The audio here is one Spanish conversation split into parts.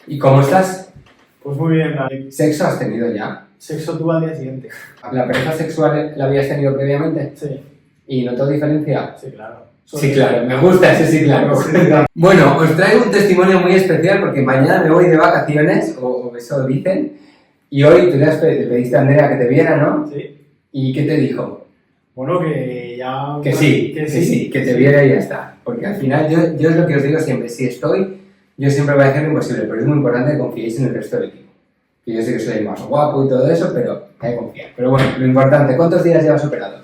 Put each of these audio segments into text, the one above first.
¿Y cómo estás? Pues muy bien, David. ¿Sexo has tenido ya? Sexo tuve al día siguiente. ¿La pareja sexual la habías tenido previamente? Sí, ¿Y notó diferencia? sí, claro. Sí, claro, me gusta ese sí, claro. Sí. Bueno, os traigo un testimonio muy especial porque mañana me voy de vacaciones, o eso dicen, y hoy tú le pediste a Andrea que te viera, ¿no? Sí. ¿Y qué te dijo? Bueno, que ya... Que sí, que te viera y ya está. Porque al final yo es lo que os digo siempre, si estoy, yo siempre voy a hacer lo imposible, pero es muy importante que confiéis en el resto del equipo. Que yo sé que soy el más guapo y todo eso, pero hay que confiar. Pero bueno, lo importante, ¿cuántos días llevas operado?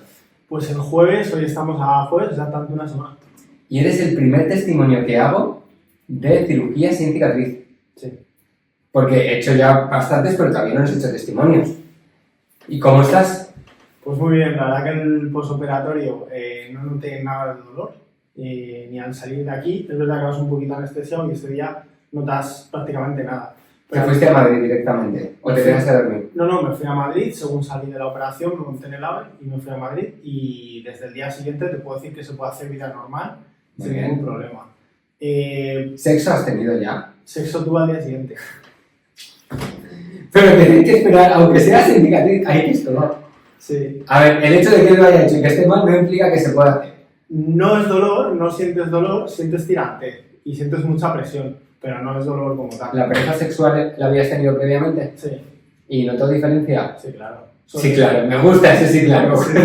Pues el jueves, hoy estamos a jueves, exactamente una semana. Y eres el primer testimonio que hago de cirugía sin cicatriz. Sí. Porque he hecho ya bastantes, pero todavía no os he hecho testimonios. ¿Y cómo estás? Pues muy bien, la verdad que el posoperatorio no noté nada de dolor, ni al salir de aquí. Es verdad que vas un poquito anestesiado y este día notas prácticamente nada. ¿Te fuiste a Madrid directamente? ¿O te quedaste a dormir? No, me fui a Madrid, según salí de la operación, me monté en el AVE y me fui a Madrid y desde el día siguiente te puedo decir que se puede hacer vida normal sin ningún problema. ¿Sexo has tenido ya? Sexo tuve al día siguiente. Pero tenéis que esperar, aunque sea sin cicatriz, hay que esperar. Sí. A ver, el hecho de que él lo haya hecho y que esté mal no implica que se pueda hacer. No es dolor, no sientes dolor, sientes tirante y sientes mucha presión, pero no es dolor como tal. ¿La pareja sexual la habías tenido previamente? Sí, ¿Y notó diferencia? sí, claro. Sí, claro, me gusta ese sí, claro. Sí.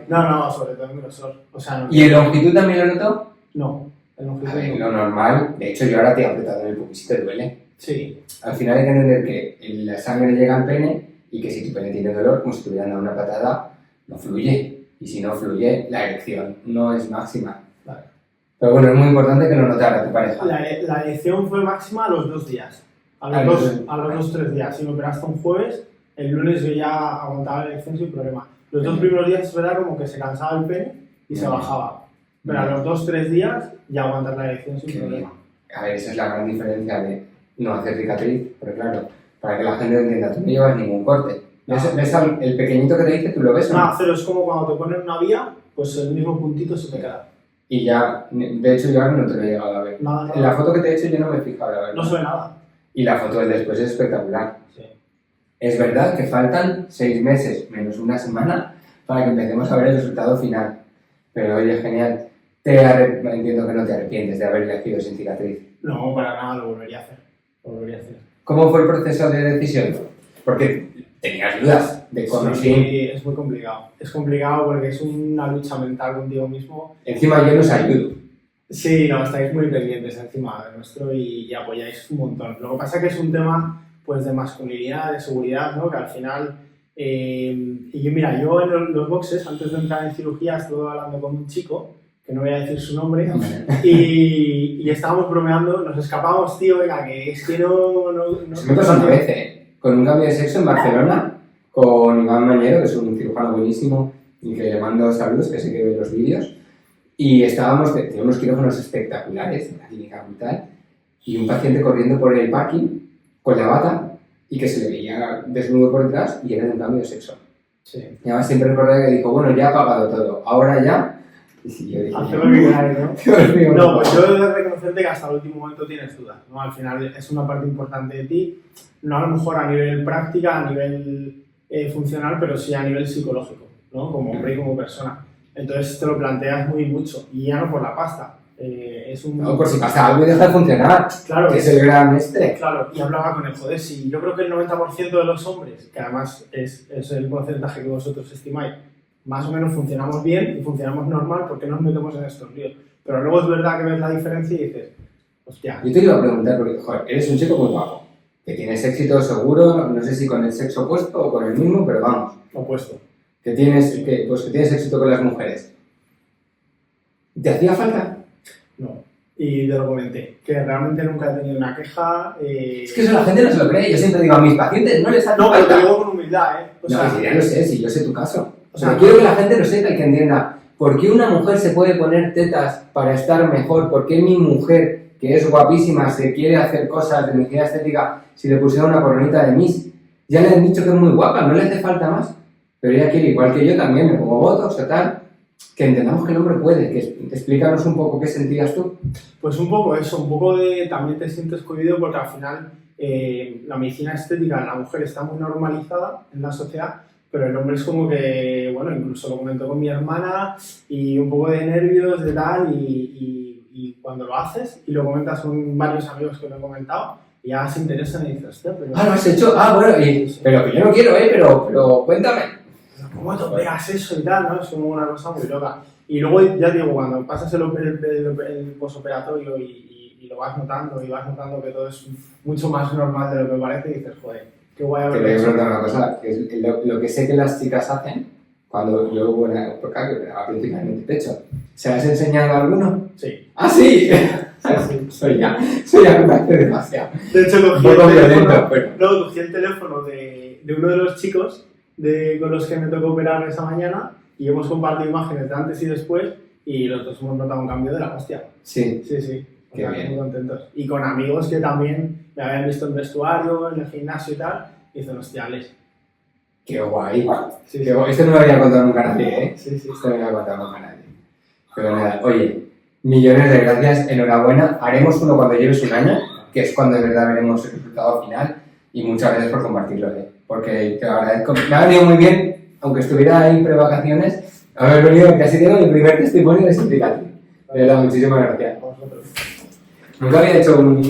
No, sobre todo en grosor. O sea, no. ¿Y en longitud también lo notó? No, en longitud A ver, no. lo normal, de hecho yo ahora te he apretado en el pubis y te duele. Sí, Al final hay que entender que la sangre llega al pene y que si tu pene tiene dolor, como si te hubieran dado una patada, no fluye. Y si no fluye, la erección no es máxima. vale. Pero bueno, es muy importante que lo notara tu pareja. La elección fue máxima a los 2 días. A los 2-3 días. Si me operaste un jueves, el lunes yo ya aguantaba la elección sin problema. Los 2 primeros días es verdad como que se cansaba el pene y se bajaba. Pero a los 2-3 días ya aguantas la elección sin problema. A ver, esa es la gran diferencia de no hacer cicatriz, pero claro, para que la gente entienda, tú no llevas ningún corte. ¿Ves el pequeñito que te dice, tú lo ves? No, cero, es como cuando te ponen una vía, pues el mismo puntito se te queda. Y ya, de hecho yo ahora no te lo he llegado a ver. Nada. En la foto que te he hecho yo no me he fijado, la verdad. No se ve nada. Y la foto del después es espectacular. Sí. Es verdad que faltan 6 meses menos una semana para que empecemos a ver el resultado final. Pero oye, genial. Entiendo que no te arrepientes de haber elegido sin cicatriz. No, para nada, lo volvería a hacer. ¿Cómo fue el proceso de decisión? Porque tenías dudas de cómo Sí, es muy complicado. Es complicado porque es una lucha mental contigo mismo. Encima yo nos ayudo. Sí, no, estáis muy pendientes encima de nuestro y apoyáis un montón. Lo que pasa es que es un tema pues de masculinidad, de seguridad, ¿no? Que al final... y mira, yo en los boxes, antes de entrar en cirugía, estuve hablando con un chico, que no voy a decir su nombre, y estábamos bromeando, nos escapamos, tío, venga, que es que no... Se me pasó una vez, con un cambio de sexo en Barcelona, con Iván Mañero, que es un cirujano buenísimo, y que le mando saludos, que sé que ve los vídeos, y estábamos, tenía unos quirófanos espectaculares, en la clínica brutal, y un paciente corriendo por el parking, con la bata, y que se le veía desnudo por detrás, y era de un cambio de sexo. Sí. Y además siempre recordé que dijo, bueno, ya ha pagado todo, ahora ya... Y yo dije, hacer lo que queráis, ¿no? Dios mío, no, pues yo he de reconocerte que hasta el último momento tienes dudas, ¿no? Al final es una parte importante de ti, no a lo mejor a nivel práctica, a nivel funcional, pero sí a nivel psicológico, ¿no? Como hombre y como persona. Entonces te lo planteas muy mucho, y ya no por la pasta. No, por si pasa algo y deja de funcionar, claro, que es el gran este. Claro, y hablaba con él, joder, si yo creo que el 90% de los hombres, que además es el porcentaje que vosotros estimáis, más o menos funcionamos bien y funcionamos normal, ¿por qué nos metemos en estos líos? Pero luego es verdad que ves la diferencia y dices, hostia. Yo te iba a preguntar, porque, joder, eres un chico muy guapo, que tienes éxito seguro, no sé si con el sexo opuesto o con el mismo, pero vamos. Opuesto. Que tienes éxito con las mujeres. ¿Te hacía falta? No. Y te lo comenté, que realmente nunca he tenido una queja. Es que eso la gente no se lo cree. Yo siempre digo a mis pacientes, no les hace No, pero falta. te digo con humildad, ¿eh? O sea, no, si ya lo sé, si yo sé tu caso. O sea, pero quiero que la gente lo sepa y que entienda. ¿Por qué una mujer se puede poner tetas para estar mejor? ¿Por qué mi mujer, que es guapísima, se quiere hacer cosas de medicina estética si le pusiera una coronita de Miss? Ya le han dicho que es muy guapa, no le hace falta más. Pero ella quiere, igual que yo también, me pongo botox o tal. Que entendamos que el hombre puede, que explícanos un poco qué sentías tú. Pues un poco eso, un poco de también te sientes cohibido porque al final la medicina estética en la mujer está muy normalizada en la sociedad, pero el hombre es como que, bueno, incluso lo comentó con mi hermana y un poco de nervios, de tal, y cuando lo haces y lo comentas con varios amigos que lo he comentado, ya se interesan y dices, hostia, pero... Ah, lo has hecho, bueno, pero que yo no quiero, pero cuéntame. ¿Cómo te operas eso y tal, no? Es como una cosa muy loca. Y luego, ya digo, cuando pasas el posoperatorio y lo vas notando, y vas notando que todo es mucho más normal de lo que parece, y dices, joder, qué guay haber Te voy a hecho. preguntar una cosa, que es lo que sé que las chicas hacen cuando yo, bueno, porque a principalmente pecho, ¿se las has enseñado a alguno? Sí. ¡Ah, sí! Sí. soy ya me parece demasiado. De hecho, Un poco violento, pero... luego cogí el teléfono de uno de los chicos con los que me tocó operar esa mañana y hemos compartido imágenes de antes y después y los dos hemos notado un cambio de la hostia. Sí. Sí. Qué bien. Muy contentos. Y con amigos que también me habían visto en vestuario, en el gimnasio y tal, y dicen, hostia, Alex. ¡Qué guay! Sí, Qué guay. Esto no me lo había contado nunca nadie, ¿eh? Sí. Esto no me lo había contado nunca nadie. Pero nada, oye, millones de gracias, enhorabuena. Haremos uno cuando lleves un año, que es cuando de verdad veremos el resultado final. Y muchas gracias por compartirlo, porque te lo agradezco. Me ha venido muy bien, aunque estuviera ahí pre-vacaciones, haber venido, que así tengo mi primer testimonio de Simplicative. De verdad, muchísimas gracias. Nunca había hecho un